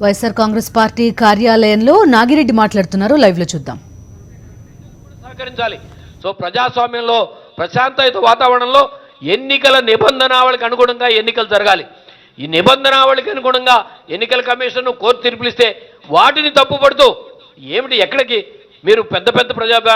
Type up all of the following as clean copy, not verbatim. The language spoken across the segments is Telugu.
వైఎస్ఆర్ కాంగ్రెస్ పార్టీ కార్యాలయంలో నాగిరెడ్డి మాట్లాడుతున్నారు. లైవ్ లో చూద్దాం. సహకరించాలి. సో ప్రజాస్వామ్యంలో ప్రశాంతయుత వాతావరణంలో ఎన్నికల నిబంధనావళికి అనుగుణంగా ఎన్నికలు జరగాలి. ఈ నిబంధనావళికి అనుగుణంగా ఎన్నికల కమిషన్ కోర్టు తీర్పులిస్తే వాటిని తప్పుపడుతూ ఏమిటి ఎక్కడికి మీరు పెద్ద పెద్ద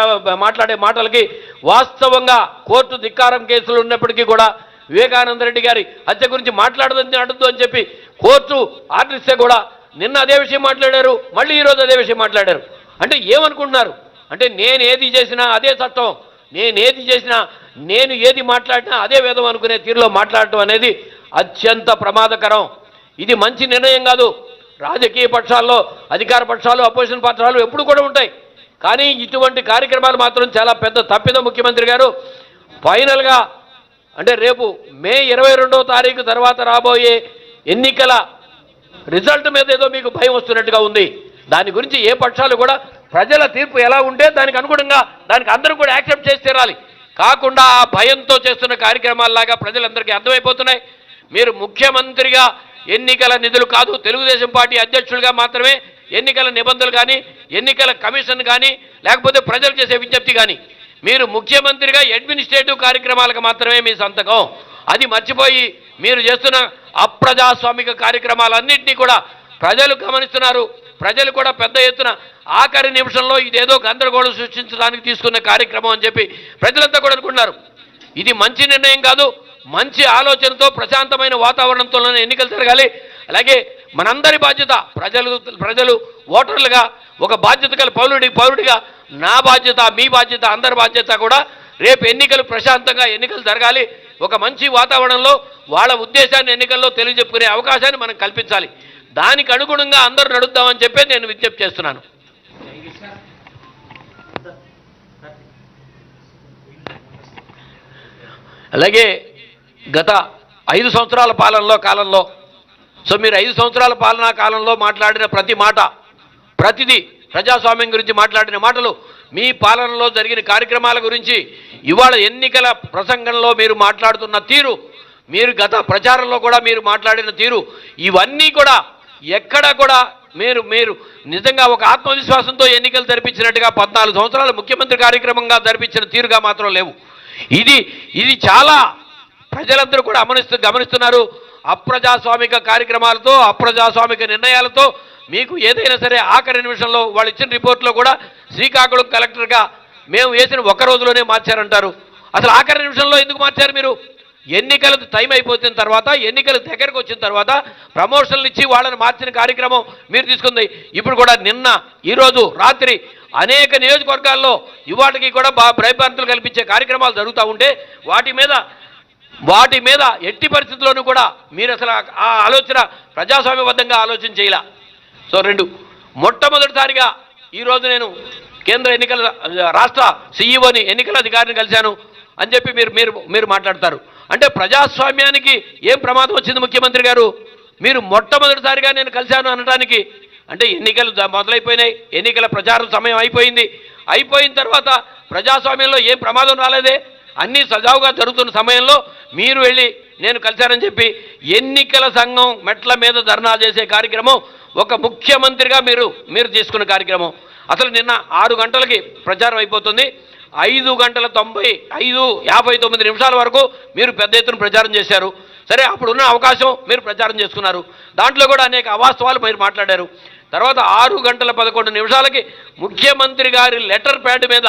మాట్లాడే మాటలకి వాస్తవంగా కోర్టు ధిక్కారం కేసులు ఉన్నప్పటికీ కూడా వివేకానంద రెడ్డి గారి హత్య గురించి మాట్లాడద్దు అని చెప్పి కోర్టు ఆర్డర్ ఇస్తే కూడా నిన్న అదే విషయం మాట్లాడారు, మళ్ళీ ఈరోజు అదే విషయం మాట్లాడారు. అంటే ఏమనుకుంటున్నారు అంటే నేను ఏది చేసినా అదే చట్టం, నేను ఏది మాట్లాడినా అదే వేదం అనుకునే తీరులో మాట్లాడటం అనేది అత్యంత ప్రమాదకరం. ఇది మంచి నిర్ణయం కాదు. రాజకీయ పక్షాల్లో అధికార పక్షాలు అపోజిషన్ పక్షాలు ఎప్పుడు కూడా ఉంటాయి, కానీ ఇటువంటి కార్యక్రమాలు మాత్రం చాలా పెద్ద తప్పిదం. ముఖ్యమంత్రి గారు ఫైనల్గా అంటే రేపు మే 22వ తారీఖు తర్వాత రాబోయే ఎన్నికల రిజల్ట్ మీద ఏదో మీకు భయం వస్తున్నట్టుగా ఉంది. దాని గురించి ఏ పక్షాలు కూడా ప్రజల తీర్పు ఎలా ఉంటే దానికి అనుగుణంగా దానికి అందరూ కూడా యాక్సెప్ట్ చేసి తీరాలి. కాకుండా ఆ భయంతో చేస్తున్న కార్యక్రమాల్లాగా ప్రజలందరికీ అర్థమైపోతున్నాయి. మీరు ముఖ్యమంత్రిగా ఎన్నికల నిధులు కాదు, తెలుగుదేశం పార్టీ అధ్యక్షులుగా మాత్రమే ఎన్నికల నిబంధనలు కానీ ఎన్నికల కమిషన్ కానీ లేకపోతే ప్రజలు చేసే విజ్ఞప్తి కానీ మీరు ముఖ్యమంత్రిగా అడ్మినిస్ట్రేటివ్ కార్యక్రమాలకు మాత్రమే మీ సంతకం. అది మర్చిపోయి మీరు చేస్తున్న అప్రజాస్వామిక కార్యక్రమాలన్నింటినీ కూడా ప్రజలు గమనిస్తున్నారు. ప్రజలు కూడా పెద్ద ఎత్తున ఆఖరి నిమిషంలో ఇదేదో గందరగోళం సృష్టించడానికి తీసుకున్న కార్యక్రమం అని చెప్పి ప్రజలంతా కూడా అనుకుంటున్నారు. ఇది మంచి నిర్ణయం కాదు. మంచి ఆలోచనతో ప్రశాంతమైన వాతావరణంతోనే ఎన్నికలు జరగాలి. అలాగే మనందరి బాధ్యత ప్రజలు ఓటర్లుగా ఒక బాధ్యత గల పౌరుడిగా నా బాధ్యత, మీ బాధ్యత, అందరి బాధ్యత కూడా రేపు ఎన్నికలు ప్రశాంతంగా ఎన్నికలు జరగాలి. ఒక మంచి వాతావరణంలో వాళ్ళ ఉద్దేశాన్ని ఎన్నికల్లో తెలియజెప్పుకునే అవకాశాన్ని మనం కల్పించాలి. దానికి అనుగుణంగా అందరూ నడుద్దామని చెప్పి నేను విజ్ఞప్తి చేస్తున్నాను. అలాగే గత 5 సంవత్సరాల కాలంలో సో మీరు 5 సంవత్సరాల పాలనా కాలంలో మాట్లాడిన ప్రతి మాట, ప్రతిదీ ప్రజాస్వామ్యం గురించి మాట్లాడిన మాటలు, మీ పాలనలో జరిగిన కార్యక్రమాల గురించి ఇవాళ ఎన్నికల ప్రసంగంలో మీరు మాట్లాడుతున్న తీరు, మీరు గత ప్రచారంలో కూడా మీరు మాట్లాడిన తీరు, ఇవన్నీ కూడా ఎక్కడ కూడా మీరు నిజంగా ఒక ఆత్మవిశ్వాసంతో ఎన్నికలు జరిపించినట్టుగా 14 సంవత్సరాలు ముఖ్యమంత్రి కార్యక్రమంగా జరిపించిన తీరుగా మాత్రం లేవు. ఇది చాలా ప్రజలందరూ కూడా గమనిస్తున్నారు. అప్రజాస్వామిక కార్యక్రమాలతో అప్రజాస్వామిక నిర్ణయాలతో మీకు ఏదైనా సరే ఆఖరి నిమిషంలో వాళ్ళు ఇచ్చిన రిపోర్ట్లో కూడా శ్రీకాకుళం కలెక్టర్గా మేము వేసిన 1 రోజులోనే మార్చారంటారు. అసలు ఆఖరి నిమిషంలో ఎందుకు మార్చారు మీరు? ఎన్నికలు టైం అయిపోతున్న తర్వాత, ఎన్నికలు దగ్గరకు వచ్చిన తర్వాత ప్రమోషన్లు ఇచ్చి వాళ్ళని మార్చిన కార్యక్రమం మీరు తీసుకుంది. ఇప్పుడు కూడా నిన్న ఈరోజు రాత్రి అనేక నియోజకవర్గాల్లో ఇవాటికి కూడా భయభ్రాంతులు కల్పించే కార్యక్రమాలు జరుగుతూ ఉంటే వాటి మీద ఎట్టి పరిస్థితుల్లోనూ కూడా మీరు అసలు ఆ ఆలోచన ప్రజాస్వామ్యబద్ధంగా ఆలోచన చేయాల. సో మొట్టమొదటిసారిగా ఈరోజు నేను కేంద్ర ఎన్నికల రాష్ట్ర సీఈఓని ఎన్నికల అధికారిని కలిశాను అని చెప్పి మీరు మాట్లాడతారు. అంటే ప్రజాస్వామ్యానికి ఏం ప్రమాదం వచ్చింది ముఖ్యమంత్రి గారు? మీరు మొట్టమొదటిసారిగా నేను కలిశాను అనడానికి అంటే ఎన్నికలు మొదలైపోయినాయి, ఎన్నికల ప్రచారం సమయం అయిపోయిన తర్వాత ప్రజాస్వామ్యంలో ఏం ప్రమాదం రాలేదే? అన్నీ సజావుగా జరుగుతున్న సమయంలో మీరు వెళ్ళి నేను కలిశానని చెప్పి ఎన్నికల సంఘం మెట్ల మీద ధర్నా చేసే కార్యక్రమం ఒక ముఖ్యమంత్రిగా మీరు తీసుకున్న కార్యక్రమం. అసలు నిన్న 6 గంటలకి ప్రచారం అయిపోతుంది. 5 గంటల 59 నిమిషాల వరకు మీరు పెద్ద ఎత్తున ప్రచారం చేశారు. సరే, అప్పుడున్న అవకాశం మీరు ప్రచారం చేసుకున్నారు. దాంట్లో కూడా అనేక అవాస్తవాలు మీరు మాట్లాడారు. తర్వాత 6 గంటల 11 నిమిషాలకి ముఖ్యమంత్రి గారి లెటర్ ప్యాడ్ మీద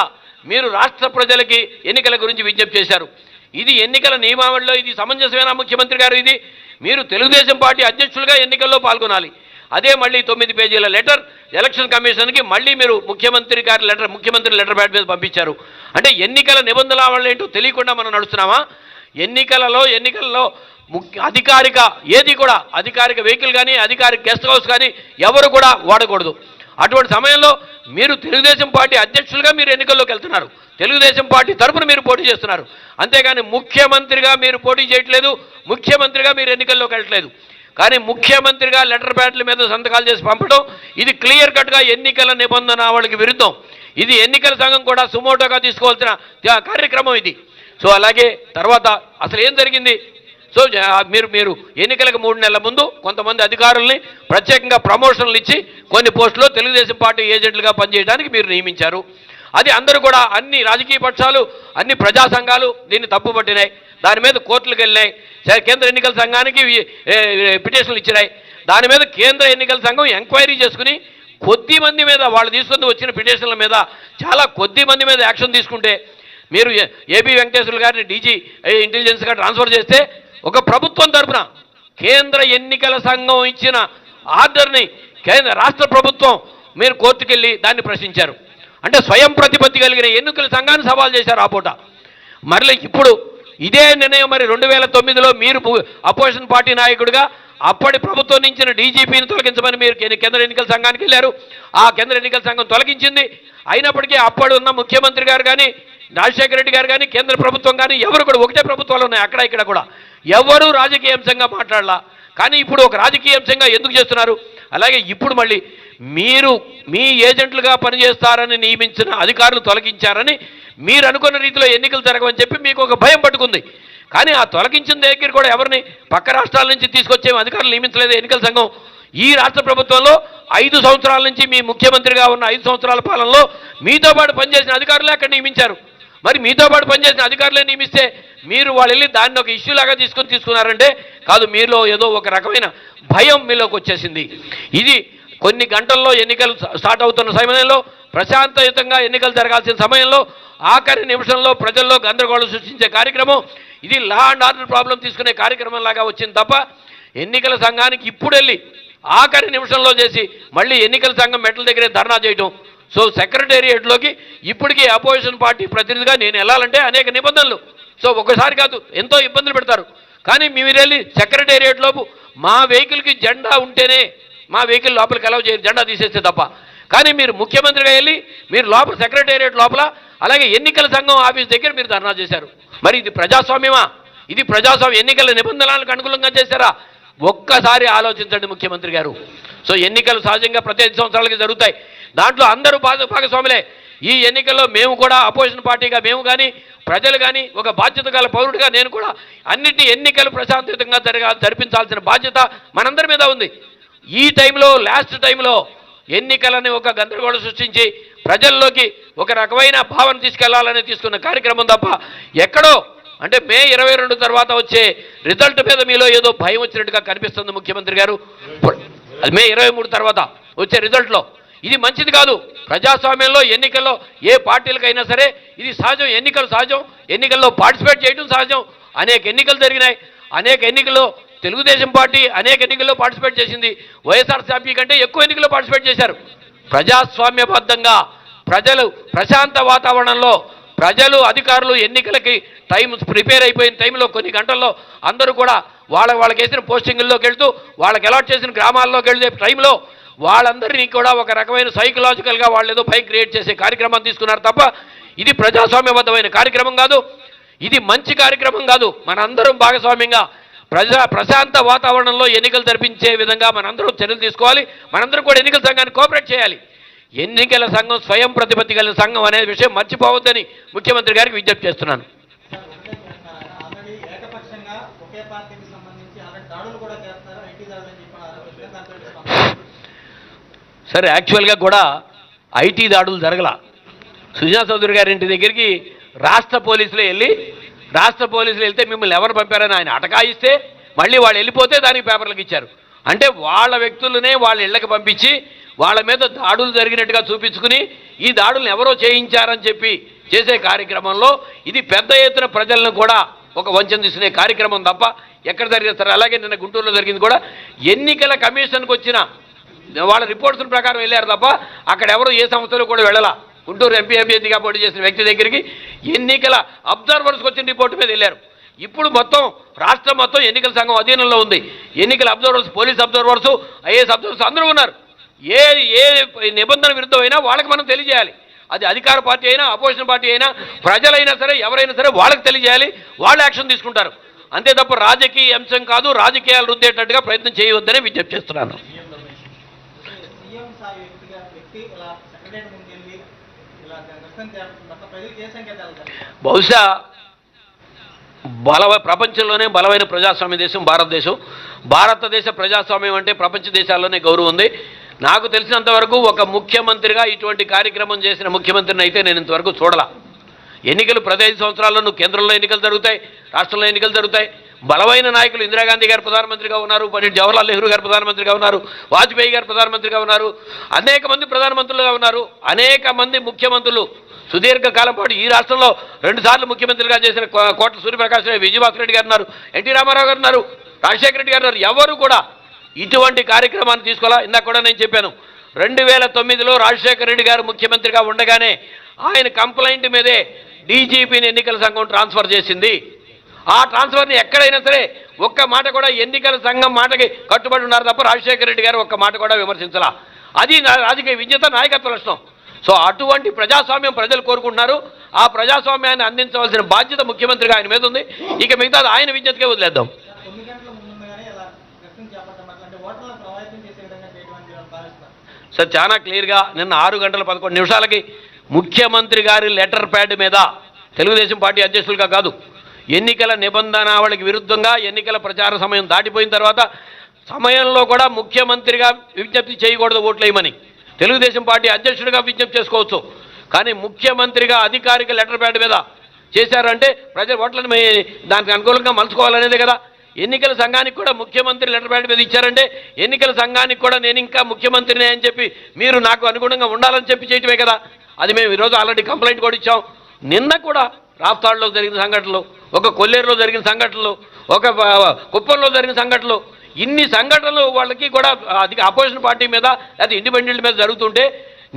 మీరు రాష్ట్ర ప్రజలకి ఎన్నికల గురించి విజ్ఞప్తి చేశారు. ఇది ఎన్నికల నియమావళిలో ఇది సమంజసమేనా ముఖ్యమంత్రి గారు? ఇది మీరు తెలుగుదేశం పార్టీ అధ్యక్షులుగా ఎన్నికల్లో పాల్గొనాలి. అదే మళ్ళీ 9 పేజీల లెటర్ ఎలక్షన్ కమిషన్కి మళ్ళీ మీరు ముఖ్యమంత్రి లెటర్ ప్యాడ్ మీద పంపించారు. అంటే ఎన్నికల నిబంధనలు ఏంటో తెలియకుండా మనం నడుస్తున్నామా? ఎన్నికల్లో అధికారిక ఏది కూడా అధికారిక వెహికల్ కానీ అధికారిక గెస్ట్ హౌస్ కానీ ఎవరు కూడా వాడకూడదు. అటువంటి సమయంలో మీరు తెలుగుదేశం పార్టీ అధ్యక్షులుగా మీరు ఎన్నికల్లోకి వెళ్తున్నారు, తెలుగుదేశం పార్టీ తరఫున మీరు పోటీ చేస్తున్నారు. అంతేగాని ముఖ్యమంత్రిగా మీరు పోటీ చేయట్లేదు, ముఖ్యమంత్రిగా మీరు ఎన్నికల్లోకి వెళ్ళట్లేదు. కానీ ముఖ్యమంత్రిగా లెటర్ ప్యాడ్ల మీద సంతకాలు చేసి పంపడం ఇది క్లియర్ కట్గా ఎన్నికల నిబంధనావళికి విరుద్ధం. ఇది ఎన్నికల సంఘం కూడా సుమోటోగా తీసుకోవాల్సిన కార్యక్రమం ఇది. సో అలాగే తర్వాత అసలు ఏం జరిగింది? సో మీరు ఎన్నికలకు 3 నెలల ముందు కొంతమంది అధికారుల్ని ప్రత్యేకంగా ప్రమోషన్లు ఇచ్చి కొన్ని పోస్టులో తెలుగుదేశం పార్టీ ఏజెంట్లుగా పనిచేయడానికి మీరు నియమించారు. అది అందరూ కూడా అన్ని రాజకీయ పక్షాలు అన్ని ప్రజా సంఘాలు దీన్ని తప్పుపట్టినాయి. దాని మీద కోర్టులకు వెళ్ళినాయి. కేంద్ర ఎన్నికల సంఘానికి పిటిషన్లు ఇచ్చినాయి. దాని మీద కేంద్ర ఎన్నికల సంఘం ఎంక్వైరీ చేసుకుని కొద్ది మంది మీద వాళ్ళు తీసుకుని వచ్చిన పిటిషన్ల మీద చాలా కొద్ది మంది మీద యాక్షన్ తీసుకుంటే మీరు ఏబి వెంకటేశ్వర్లు గారిని డీజీ ఇంటెలిజెన్స్గా ట్రాన్స్ఫర్ చేస్తే ఒక ప్రభుత్వం తరఫున కేంద్ర ఎన్నికల సంఘం ఇచ్చిన ఆర్డర్ని రాష్ట్ర ప్రభుత్వం మీరు కోర్టుకెళ్ళి దాన్ని ప్రశ్నించారు. అంటే స్వయం ప్రతిపత్తి కలిగిన ఎన్నికల సంఘాన్ని సవాల్ చేశారు ఆ పూట. మరలి ఇప్పుడు ఇదే నిర్ణయం మరి 2009లో మీరు అపోజిషన్ పార్టీ నాయకుడిగా అప్పటి ప్రభుత్వం నుంచి డీజీపీని తొలగించమని మీరు కేంద్ర ఎన్నికల సంఘానికి వెళ్ళారు. ఆ కేంద్ర ఎన్నికల సంఘం తొలగించింది. అయినప్పటికీ అప్పుడు ఉన్న ముఖ్యమంత్రి గారు కానీ రాజశేఖర రెడ్డి గారు కానీ కేంద్ర ప్రభుత్వం కానీ ఎవరు కూడా ఒకటే ప్రభుత్వాలు ఉన్నాయి అక్కడ ఇక్కడ కూడా ఎవరు రాజకీయ అంశంగా మాట్లాడాల. కానీ ఇప్పుడు ఒక రాజకీయ అంశంగా ఎందుకు చేస్తున్నారు? అలాగే ఇప్పుడు మళ్ళీ మీరు మీ ఏజెంట్లుగా పనిచేస్తారని నియమించిన అధికారులు తొలగించారని మీరు అనుకున్న రీతిలో ఎన్నికలు జరగవని చెప్పి మీకు ఒక భయం పట్టుకుంది. కానీ ఆ తొలగించిన దగ్గర కూడా ఎవరిని పక్క రాష్ట్రాల నుంచి తీసుకొచ్చే అధికారులు నియమించలేదు ఎన్నికల సంఘం. ఈ రాష్ట్ర ప్రభుత్వంలో 5 సంవత్సరాల నుంచి మీ ముఖ్యమంత్రిగా ఉన్న 5 సంవత్సరాల పాలనలో మీతో పాటు పనిచేసిన అధికారులే అక్కడ నియమించారు. మరి మీతో పాటు పనిచేసిన అధికారులే నియమిస్తే మీరు వాళ్ళు వెళ్ళి దాన్ని ఒక ఇష్యూ లాగా తీసుకున్నారంటే కాదు, మీలో ఏదో ఒక రకమైన భయం మీలోకి వచ్చేసింది. ఇది కొన్ని గంటల్లో ఎన్నికలు స్టార్ట్ అవుతున్న సమయంలో ప్రశాంతయుతంగా ఎన్నికలు జరగాల్సిన సమయంలో ఆఖరి నిమిషంలో ప్రజల్లో గందరగోళం సృష్టించే కార్యక్రమం ఇది లా అండ్ ఆర్డర్ ప్రాబ్లం తీసుకునే కార్యక్రమం లాగా వచ్చింది తప్ప ఎన్నికల సంఘానికి ఇప్పుడు వెళ్ళి ఆఖరి నిమిషంలో చేసి మళ్ళీ ఎన్నికల సంఘం మెట్ల దగ్గరే ధర్నా చేయటం. సో సెక్రటేరియట్లోకి ఇప్పటికీ అపోజిషన్ పార్టీ ప్రతినిధిగా నేను వెళ్ళాలంటే అనేక నిబంధనలు. సో ఒకసారి కాదు ఎంతో ఇబ్బందులు పెడతారు. కానీ మీరు వెళ్ళి సెక్రటేరియట్లోపు మా వెహికల్కి జెండా ఉంటేనే మా వెహికల్ లోపలికి అలౌ చేయరు, జెండా తీసేస్తే తప్ప. కానీ మీరు ముఖ్యమంత్రిగా వెళ్ళి మీరు లోపల సెక్రటేరియట్ లోపల అలాగే ఎన్నికల సంఘం ఆఫీస్ దగ్గర మీరు ధర్నా చేశారు. మరి ఇది ప్రజాస్వామ్యమా? ఇది ప్రజాస్వామ్య ఎన్నికల నిబంధనలకు అనుకూలంగా చేశారా? ఒక్కసారి ఆలోచించండి ముఖ్యమంత్రి గారు. సో ఎన్నికలు సహజంగా ప్రతి 5 సంవత్సరాలకి జరుగుతాయి. దాంట్లో అందరూ భాగస్వాములే. ఈ ఎన్నికల్లో మేము కూడా అపోజిషన్ పార్టీగా మేము కానీ ప్రజలు కానీ ఒక బాధ్యత గల పౌరుడిగా నేను కూడా అన్నిటి ఎన్నికలు ప్రశాంతయుతంగా జరిపించాల్సిన బాధ్యత మనందరి మీద ఉంది. ఈ టైంలో లాస్ట్ టైంలో ఎన్నికలని ఒక గందరగోళం సృష్టించి ప్రజల్లోకి ఒక రకమైన భావన తీసుకెళ్లాలని తీసుకున్న కార్యక్రమం తప్ప ఎక్కడో అంటే మే 22 తర్వాత వచ్చే రిజల్ట్ మీద మీలో ఏదో భయం వచ్చినట్టుగా కనిపిస్తుంది ముఖ్యమంత్రి గారు. అది మే 23 తర్వాత వచ్చే రిజల్ట్లో ఇది మంచిది కాదు. ప్రజాస్వామ్యంలో ఎన్నికల్లో ఏ పార్టీలకైనా సరే ఇది సహజం, ఎన్నికలు సహజం, ఎన్నికల్లో పార్టిసిపేట్ చేయడం సహజం. అనేక ఎన్నికలు జరిగినాయి. అనేక ఎన్నికల్లో తెలుగుదేశం పార్టీ అనేక ఎన్నికల్లో పార్టిసిపేట్ చేసింది. వైఎస్ఆర్సీపీ కంటే ఎక్కువ ఎన్నికల్లో పార్టిసిపేట్ చేశారు. ప్రజాస్వామ్యబద్ధంగా ప్రజలు ప్రశాంత వాతావరణంలో ప్రజలు అధికారులు ఎన్నికలకి టైం ప్రిపేర్ అయిపోయిన టైంలో కొన్ని గంటల్లో అందరూ కూడా వాళ్ళకి వేసిన పోస్టింగుల్లోకి వెళ్తూ వాళ్ళకి అలాట్ చేసిన గ్రామాల్లోకి వెళ్ళే టైంలో వాళ్ళందరినీ కూడా ఒక రకమైన సైకలాజికల్గా వాళ్ళు ఏదో భయం క్రియేట్ చేసే కార్యక్రమం తీసుకున్నారు తప్ప ఇది ప్రజాస్వామ్యబద్ధమైన కార్యక్రమం కాదు. ఇది మంచి కార్యక్రమం కాదు. మనందరం భాగస్వామ్యంగా ప్రశాంత వాతావరణంలో ఎన్నికలు జరిపించే విధంగా మనందరం చర్యలు తీసుకోవాలి. మనందరం కూడా ఎన్నికల సంఘాన్ని కోఆపరేట్ చేయాలి. ఎన్నికల సంఘం స్వయం ప్రతిపత్తి కలిగిన సంఘం అనే విషయం మర్చిపోవద్దని ముఖ్యమంత్రి గారికి విజ్ఞప్తి చేస్తున్నాను. సరే, యాక్చువల్గా కూడా ఐటీ దాడులు జరగల. సుజనా చౌదరి గారి ఇంటి దగ్గరికి రాష్ట్ర పోలీసులు వెళ్తే మిమ్మల్ని ఎవరు పంపారని ఆయన అటకాయిస్తే మళ్ళీ వాళ్ళు వెళ్ళిపోతే దానికి పేపర్లకు ఇచ్చారు. అంటే వాళ్ళ వ్యక్తులనే వాళ్ళ ఇళ్ళకి పంపించి వాళ్ళ మీద దాడులు జరిగినట్టుగా చూపించుకుని ఈ దాడులను ఎవరో చేయించారని చెప్పి చేసే కార్యక్రమంలో ఇది పెద్ద ఎత్తున ప్రజలను కూడా ఒక వంచన తీసుకునే కార్యక్రమం తప్ప ఎక్కడ జరిగేస్తారు. అలాగే నిన్న గుంటూరులో జరిగింది కూడా ఎన్నికల కమిషన్కి వచ్చిన వాళ్ళ రిపోర్ట్స్ ప్రకారం వెళ్ళారు తప్ప అక్కడ ఎవరు ఏ సంస్థలు కూడా వెళ్ళాల. గుంటూరు ఎంపీ అభ్యర్థిగా పోటీ చేసిన వ్యక్తి దగ్గరికి ఎన్నికల అబ్జర్వర్స్కి వచ్చిన రిపోర్టు మీద వెళ్ళారు. ఇప్పుడు మొత్తం రాష్ట్రం మొత్తం ఎన్నికల సంఘం అధీనంలో ఉంది. ఎన్నికల observers, police observers, IAS observers అందరూ ఉన్నారు. ఏ నిబంధన విరుద్ధమైనా వాళ్ళకి మనం తెలియజేయాలి. అది అధికార పార్టీ అయినా అపోజిషన్ పార్టీ అయినా ప్రజలైనా సరే ఎవరైనా సరే వాళ్ళకి తెలియజేయాలి. వాళ్ళు యాక్షన్ తీసుకుంటారు. అంతే తప్ప రాజకీయ అంశం కాదు, రాజకీయాలు రుద్దేటట్టుగా ప్రయత్నం చేయవద్దనే విజ్ఞప్తి చేస్తున్నాను. బహుశా ప్రపంచంలోనే బలమైన ప్రజాస్వామ్య దేశం భారతదేశం. భారతదేశ ప్రజాస్వామ్యం అంటే ప్రపంచ దేశాల్లోనే గౌరవం ఉంది. నాకు తెలిసినంత వరకు ఒక ముఖ్యమంత్రిగా ఇటువంటి కార్యక్రమం చేసిన ముఖ్యమంత్రిని అయితే నేను ఇంతవరకు చూడలా. ఎన్నికలు ప్రతి 5 సంవత్సరాల్లో కేంద్రంలో ఎన్నికలు జరుగుతాయి, రాష్ట్రంలో ఎన్నికలు జరుగుతాయి. బలమైన నాయకులు ఇందిరాగాంధీ గారు ప్రధానమంత్రిగా ఉన్నారు, పండిట్ జవహర్లాల్ నెహ్రూ గారు ప్రధానమంత్రిగా ఉన్నారు, వాజ్పేయి గారు ప్రధానమంత్రిగా ఉన్నారు, అనేక మంది ప్రధానమంత్రులుగా ఉన్నారు, అనేక మంది ముఖ్యమంత్రులు సుదీర్ఘకాలం పాటు ఈ రాష్ట్రంలో 2 సార్లు ముఖ్యమంత్రిగా చేసిన కోట్ల సూర్యప్రకాశ్ రావు, విజయభాస్కర్ రెడ్డి గారు ఉన్నారు, ఎన్టీ రామారావు గారు ఉన్నారు, రాజశేఖర రెడ్డి గారు ఉన్నారు. ఎవరు కూడా ఇటువంటి కార్యక్రమాన్ని తీసుకోవాలా. ఇందాక కూడా నేను చెప్పాను, 2009లో రాజశేఖర రెడ్డి గారు ముఖ్యమంత్రిగా ఉండగానే ఆయన కంప్లైంట్ మీదే డీజీపీని ఎన్నికల సంఘం ట్రాన్స్ఫర్ చేసింది. ఆ ట్రాన్స్ఫర్ని ఎక్కడైనా సరే ఒక్క మాట కూడా ఎన్నికల సంఘం మాటకి కట్టుబడి ఉన్నారు తప్ప రాజశేఖర రెడ్డి గారు ఒక్క మాట కూడా విమర్శించాల. అది రాజకీయ విజేత నాయకత్వ లక్షణం. సో అటువంటి ప్రజాస్వామ్యం ప్రజలు కోరుకుంటున్నారు. ఆ ప్రజాస్వామ్యాన్ని అందించవలసిన బాధ్యత ముఖ్యమంత్రిగా ఆయన మీద ఉంది. ఇక మిగతాది ఆయన విజ్ఞతకే వదిలేద్దాం. సార్ చాలా క్లియర్గా నిన్న 6:11 ముఖ్యమంత్రి గారి లెటర్ ప్యాడ్ మీద తెలుగుదేశం పార్టీ అధ్యక్షులుగా కాదు, ఎన్నికల నిబంధనావళికి విరుద్ధంగా ఎన్నికల ప్రచార సమయం దాటిపోయిన తర్వాత సమయంలో కూడా ముఖ్యమంత్రిగా విజ్ఞప్తి చేయకూడదు ఓట్లేయమని. తెలుగుదేశం పార్టీ అధ్యక్షుడిగా విజ్ఞప్తి చేసుకోవచ్చు, కానీ ముఖ్యమంత్రిగా అధికారిక లెటర్ ప్యాడ్ మీద చేశారంటే ప్రజల ఓట్లను దానికి అనుకూలంగా మలుచుకోవాలనేదే కదా. ఎన్నికల సంఘానికి కూడా ముఖ్యమంత్రి లెటర్ ప్యాడ్ మీద ఇచ్చారంటే ఎన్నికల సంఘానికి కూడా నేను ఇంకా ముఖ్యమంత్రినే అని చెప్పి మీరు నాకు అనుగుణంగా ఉండాలని చెప్పి చేయటమే కదా. అది మేము ఈరోజు ఆల్రెడీ కంప్లైంట్ కూడా ఇచ్చాం. నిన్న కూడా రాప్తాడులో జరిగిన సంఘటనలు, ఒక కొల్లేరులో జరిగిన సంఘటనలు, ఒక కుప్పంలో జరిగిన సంఘటనలు, ఇన్ని సంఘటనలు వాళ్ళకి కూడా అది అపోజిషన్ పార్టీ మీద అది ఇండిపెండెంట్ మీద జరుగుతుంటే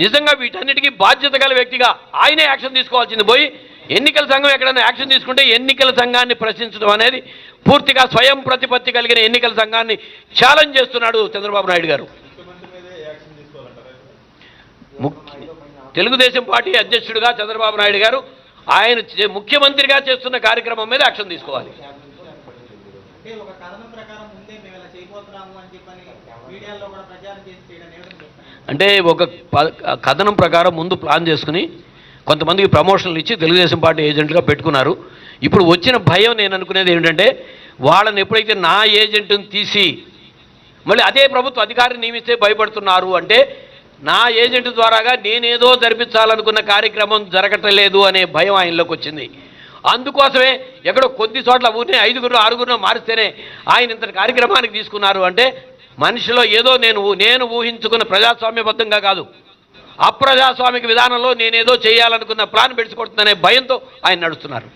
నిజంగా వీటన్నిటికీ బాధ్యత గల వ్యక్తిగా ఆయనే యాక్షన్ తీసుకోవాల్సింది పోయి ఎన్నికల సంఘం ఎక్కడైనా యాక్షన్ తీసుకుంటే ఎన్నికల సంఘాన్ని ప్రశ్నించడం అనేది పూర్తిగా స్వయం ప్రతిపత్తి కలిగిన ఎన్నికల సంఘాన్ని ఛాలెంజ్ చేస్తున్నాడు చంద్రబాబు నాయుడు గారు. తెలుగుదేశం పార్టీ అధ్యక్షుడిగా చంద్రబాబు నాయుడు గారు ఆయన ముఖ్యమంత్రిగా చేస్తున్న కార్యక్రమం మీద యాక్షన్ తీసుకోవాలి. అంటే ఒక కథనం ప్రకారం ముందు ప్లాన్ చేసుకుని కొంతమందికి ప్రమోషన్లు ఇచ్చి తెలుగుదేశం పార్టీ ఏజెంట్గా పెట్టుకున్నారు. ఇప్పుడు వచ్చిన భయం నేను అనుకునేది ఏంటంటే వాళ్ళని ఎప్పుడైతే నా ఏజెంట్ని తీసి మళ్ళీ అదే ప్రభుత్వ అధికారిని నియమిస్తే భయపడుతున్నారు అంటే నా ఏజెంట్ ద్వారాగా నేనేదో జరిపించాలనుకున్న కార్యక్రమం జరగట్లేదు అనే భయం ఆయనలోకి వచ్చింది. అందుకోసమే ఎక్కడో కొద్ది చోట్ల ఊరినే 5గురు 6గురు మారిస్తేనే ఆయన ఇంతటి కార్యక్రమానికి తీసుకున్నారు అంటే మనిషిలో ఏదో నేను ఊహించుకున్న ప్రజాస్వామ్యబద్ధంగా కాదు, అప్రజాస్వామిక విధానంలో నేనేదో చేయాలనుకున్న ప్లాన్ పెట్టుకుంటుందనే భయంతో ఆయన నడుస్తున్నారు.